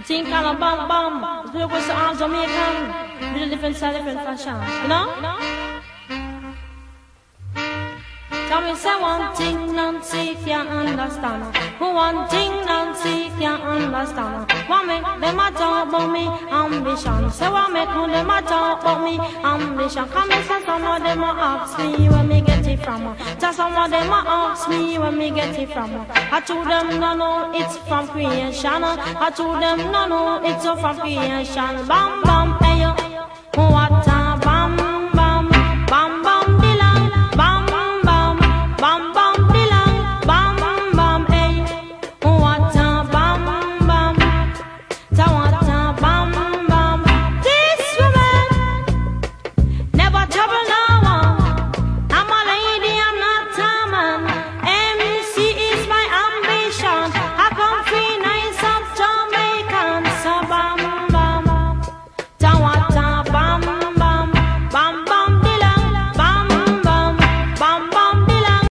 Think kind of bum bum. Look what's the arms Jamaican. With a different style, different fashion. You know? Tell me say one thing Nancy can't understand. One thing Nancy can't understand. What make them a talk about me ambition? Say what make them a talk about me ambition? Come and say some of them a ask me where me get it from. Just some of them a ask me where me get it from. I told them no no it's from creation. I told them no no it's from creation. Bam bam hey yo, what time?